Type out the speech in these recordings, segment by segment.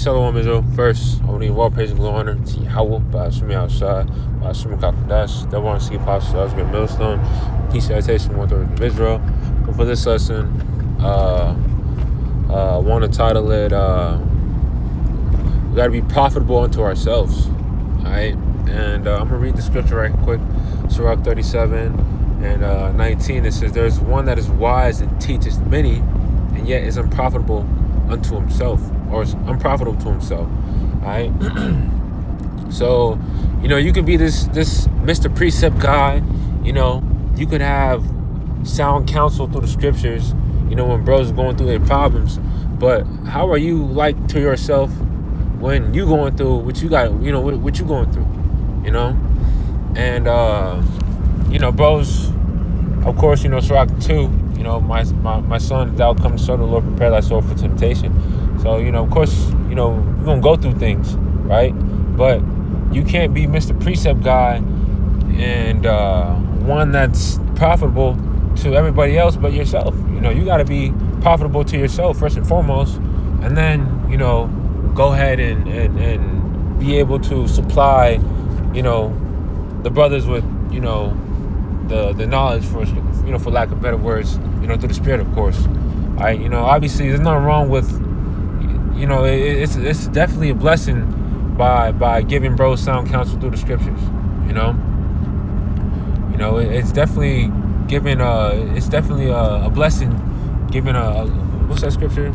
Shalom Israel. First, I want to give all praise and glory and honor to Yahweh, Ba'ashim Yahushua, Ba'ashim Kakadash, Devil and Sea Apostle, Oscar Millstone, peace and citation, one third of Israel. But for this lesson, I want to title it, we got to be profitable unto ourselves. Alright? And I'm going to read the scripture right quick. Sirach 37 and 19. It says, there's one that is wise and teaches many, and yet is unprofitable unto himself, or is unprofitable to himself. All right. So, you could be this Mr. Precept guy. You could have sound counsel through the scriptures, when bros are going through their problems. But how are you like to yourself when you going through what you got, what you going through, And bros, of course, Sirach 2, my son, thou come to serve the Lord, prepare thy soul for temptation. So, of course, you're going to go through things, right? But you can't be Mr. Precept guy and one that's profitable to everybody else but yourself. You got to be profitable to yourself first and foremost, and then, go ahead and be able to supply, the brothers with, the knowledge for lack of better words, through the Spirit, of course. All right, obviously there's nothing wrong with, it's definitely a blessing by giving bros sound counsel through the scriptures. It's definitely giving it's definitely a blessing giving what's that scripture?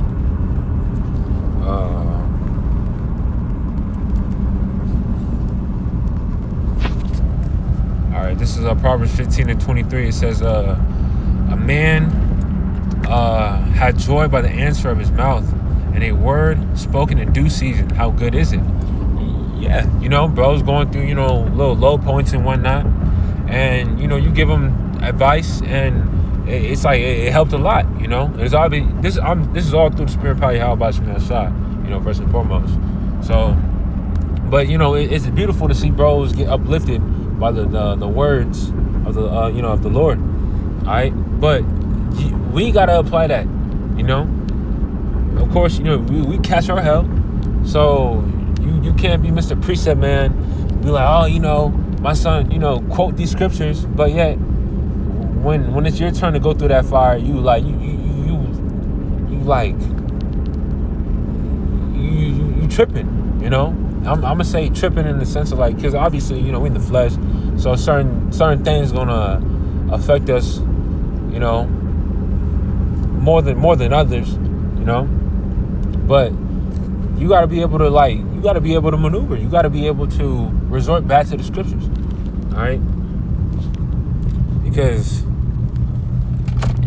All right, this is Proverbs 15 and 23. It says, a man had joy by the answer of his mouth, and a word spoken in due season. How good is it? Yeah, bro's going through, little low points and whatnot, and you give them advice, and it's like it helped a lot. It's obvious. This is all through the Spirit, probably how about your side, first and foremost. So, but it's beautiful to see bros get uplifted by the words of the of the Lord. All right, but we gotta apply that. Of course, we catch our hell, so you can't be Mr. Precept man, be like, oh, my son, quote these scriptures, but yet when it's your turn to go through that fire, you tripping. I'm gonna say tripping in the sense of because obviously we in the flesh, so certain things gonna affect us, more than others, but you gotta be able to maneuver. You gotta be able to resort back to the scriptures. All right, because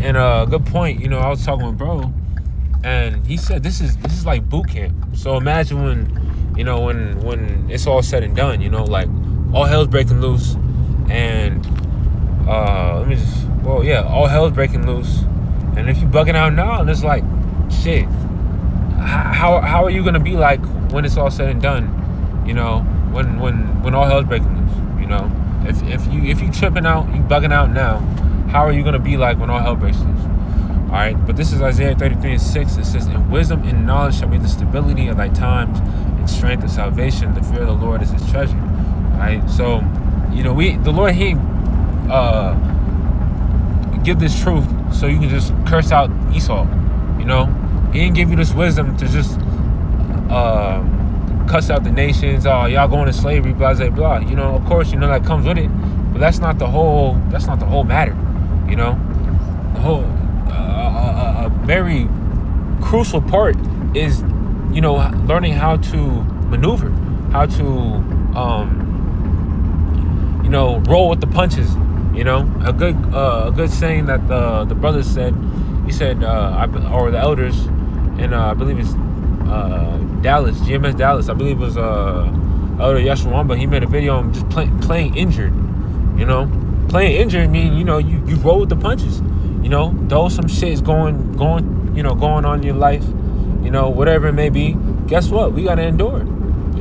and a good point, I was talking with bro, and he said this is like boot camp. So imagine when it's all said and done, all hell's breaking loose, and all hell's breaking loose, and if you bugging out now, and it's like, shit, how are you gonna be like when it's all said and done? When all hell's breaking loose, if you tripping out, you bugging out now, how are you gonna be like when all hell breaks loose? All right, but this is Isaiah 33 and 6. It says, "In wisdom and knowledge shall be the stability of thy times, and strength and salvation. The fear of the Lord is his treasure." All right, so the Lord, he give this truth so you can just curse out Esau. He didn't give you this wisdom to just cuss out the nations. Oh, y'all going to slavery, blah blah blah. Of course, that comes with it, but that's not the whole matter. The whole a very crucial part is learning how to maneuver, how to roll with the punches. A good saying that the brothers said. He said, or the elders, and I believe it's Dallas, GMS Dallas. I believe it was Elder Yeshua, but he made a video on just playing injured. Playing injured mean you roll with the punches. Though some shit is going on in your life, whatever it may be. Guess what? We gotta endure it.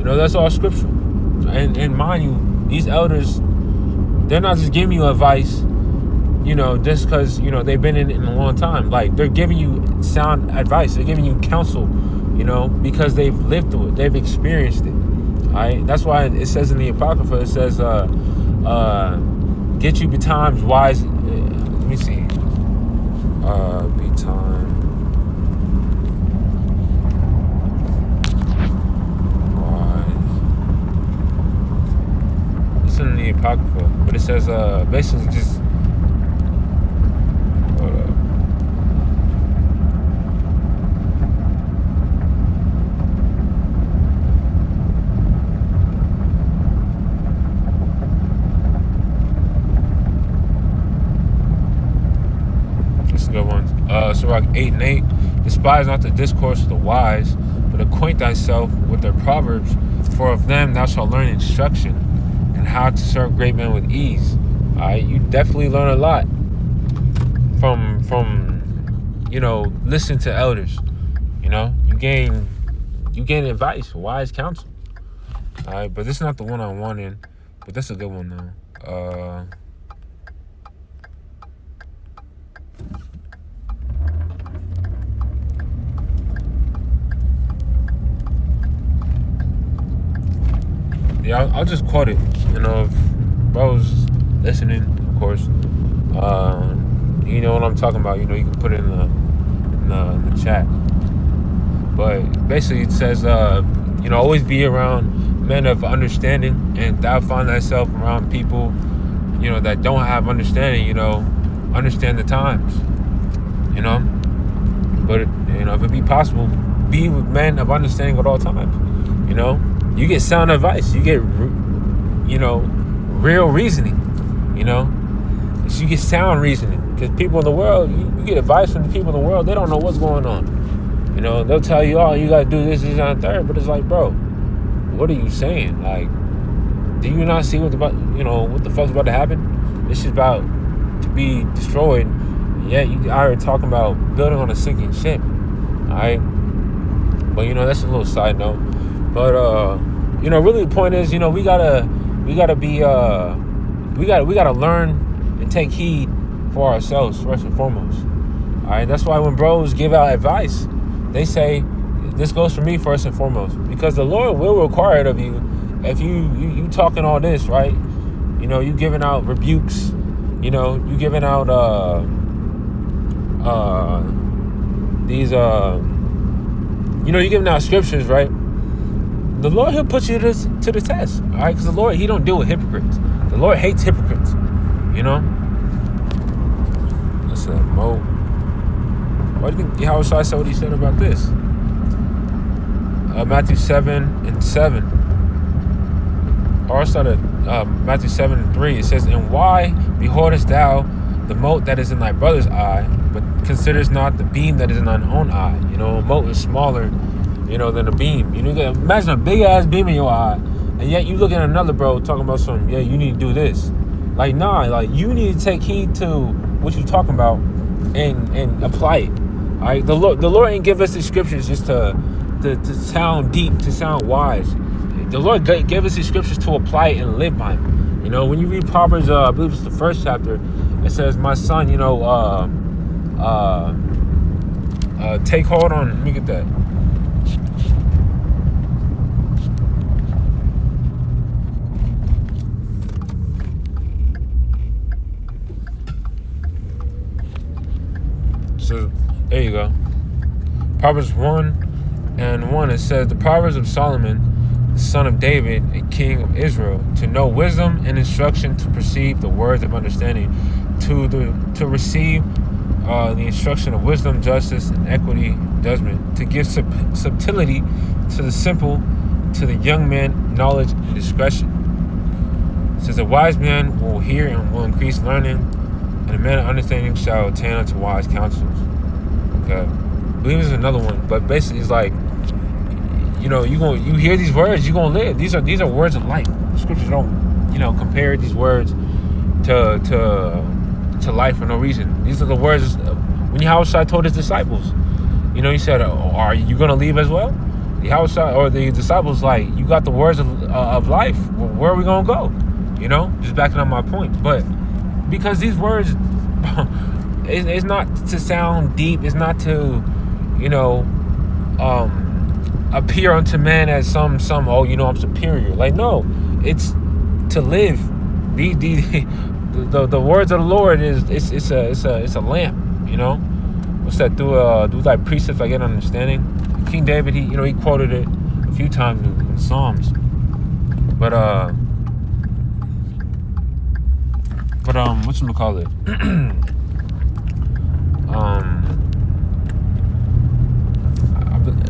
That's all scriptural. And mind you, these elders, they're not just giving you advice, just because, they've been in it in a long time. Like, they're giving you sound advice. They're giving you counsel because they've lived through it, they've experienced it. All right, that's why it says in the Apocrypha, it says, "Get you betimes wise." Let me see. Betime wise. It's in the Apocrypha, but it says basically just. Hold up. Good ones. Sirach 8 and 8. Despise not the discourse of the wise, but acquaint thyself with their proverbs, for of them thou shalt learn instruction, and how to serve great men with ease. Alright, you definitely learn a lot from listening to elders. You gain advice, wise counsel. Alright, but this is not the one I wanted, but that's a good one though. Yeah, I'll just quote it. If bro's listening, of course. You know what I'm talking about. You can put it in the chat. But basically, it says, always be around men of understanding, and thou find thyself around people, that don't have understanding. Understand the times. But if it be possible, be with men of understanding at all times. You get sound advice. You get, real reasoning. You get sound reasoning. Because people in the world, you get advice from the people in the world. They don't know what's going on. They'll tell you, oh, you got to do this, and third. But it's like, bro, what are you saying? Like, do you not see what the fuck's about to happen? This is about to be destroyed. Yet you are talking about building on a sinking ship. All right. But that's a little side note. But really the point is, we gotta learn and take heed for ourselves first and foremost. All right, that's why when bros give out advice, they say this goes for me first and foremost, because the Lord will require it of you if you talking all this, right? You giving out rebukes, you giving out these you giving out scriptures, right? The Lord, he'll put you to the test, all right? Because the Lord, he don't deal with hypocrites. The Lord hates hypocrites, That's a Mo. Why do you think Yahweh Shai said what he said about this? Matthew 7:7. Or I started Matthew 7:3. It says, "And why beholdest thou the mote that is in thy brother's eye, but considerest not the beam that is in thine own eye?" A mote is smaller than a beam. You can imagine a big ass beam in your eye, and yet you look at another bro talking about something. Yeah, you need to do this. Like, nah, like you need to take heed to what you're talking about and apply it. All right, the Lord ain't give us the scriptures just to sound deep, to sound wise. The Lord gave us these scriptures to apply it and live by them. When you read Proverbs, I believe it's the first chapter, it says, "My son, take hold on." Let me get that. So there you go. Proverbs 1:1. It says, "The Proverbs of Solomon, the son of David, a king of Israel, to know wisdom and instruction, to perceive the words of understanding, to receive the instruction of wisdom, justice, and equity, judgment, to give subtlety to the simple, to the young man knowledge and discretion." It says, "A wise man will hear and will increase learning, and a man of understanding shall attain unto wise counsels." Okay, I believe there's another one, but basically it's like, you hear these words, you're gonna live. These are words of life. The scriptures don't, compare these words to life for no reason. These are the words when Yahushua told his disciples. He said, "Are you gonna leave as well?" Yahushua or the disciples, like, you got the words of life. Well, where are we gonna go? Just backing up my point. But because these words, it's not to sound deep. It's not to, appear unto man as some oh, I'm superior. Like, no, it's to live. The words of the Lord is it's a lamp. What's that? Through thy precepts I get understanding. King David, he quoted it a few times in Psalms. But whatchamacallit?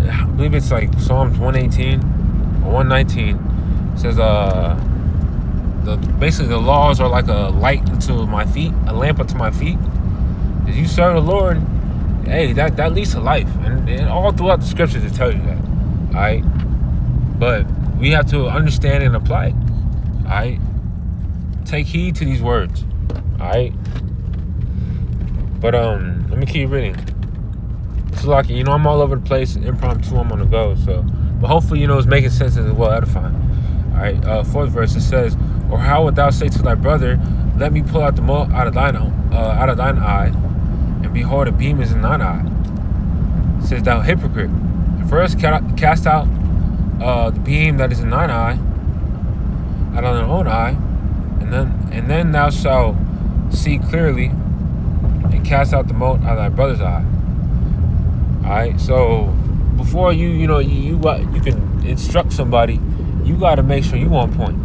I believe it's like Psalms 118 or 119. It says basically the laws are like a light unto my feet, a lamp unto my feet. If you serve the Lord, hey, that leads to life, and all throughout the scriptures it tells you that. All right, but we have to understand and apply it. All right, take heed to these words. All right, but let me keep reading. So like, I'm all over the place, impromptu, I'm on the go. So, but hopefully, it's making sense and well edifying. All right, fourth verse, it says, "Or how wilt thou say to thy brother, let me pull out the mote out of thine eye, and behold, a beam is in thine eye? It says, thou hypocrite, first cast out the beam that is in thine eye out of thine own eye, and then thou shalt see clearly, and cast out the mote out of thy brother's eye." All right, so before you can instruct somebody, you got to make sure you on point.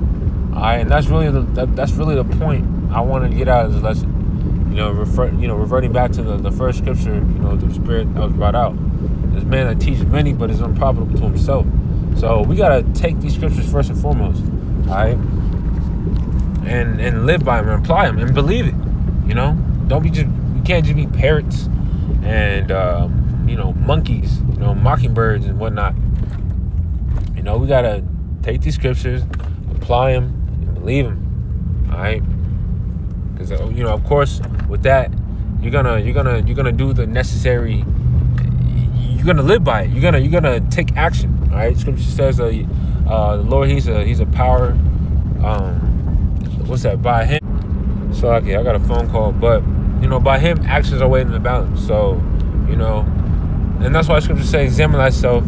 All right, and that's really the point I wanted to get out of this lesson. Reverting back to the first scripture, through the Spirit that was brought out. This man that teaches many, but is unprofitable to himself. So we gotta take these scriptures first and foremost, all right, and live by them and apply them and believe it. You can't just be parrots and monkeys, mockingbirds and whatnot. We gotta take these scriptures, apply them, and believe them. All right, because of course, with that, you're gonna do the necessary. You're gonna live by it. You're gonna take action. All right, scripture says the Lord, he's a power. What's that? By him. So okay, I got a phone call, but by him, actions are weighed in the balance. So and that's why scripture says, examine thyself.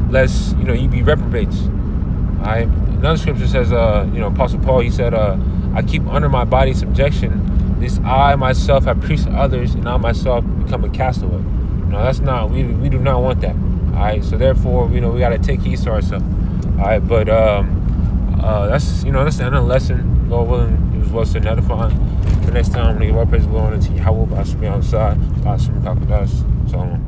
Lest you be reprobates. All right. Another scripture says, Apostle Paul, he said, I keep under my body subjection, this I myself have preached to others, and I myself become a castaway. That's not, we do not want that. All right, so therefore, we got to take heed to ourselves. All right, but that's the end of the lesson. Lord willing, it was well said and edifying. The next time, we give our praise, Lord, unto Yahweh, Bashmi outside, Bashmi Kakadas, so on.